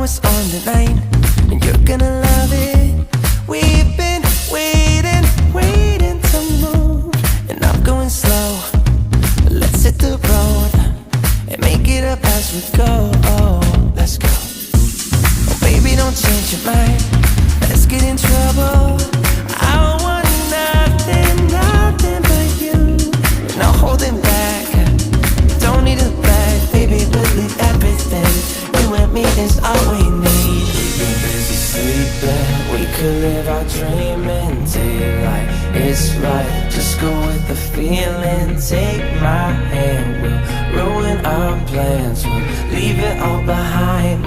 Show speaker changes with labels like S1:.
S1: what's on tonight, and you're gonna love it. We've been waiting to move, and I'm going slow. Let's hit the road and make it up as we go. Let's go. Oh baby, don't change your mind. Let's get in trouble. I want nothing but you. No holding back. Don't need a bag, baby, believe everything. You and me is all we need. We've been busy sleeping. We could live our dream in daylight. It's right, just go with the feeling. Take my hand, we'll ruin our plans. We'll leave it all behind.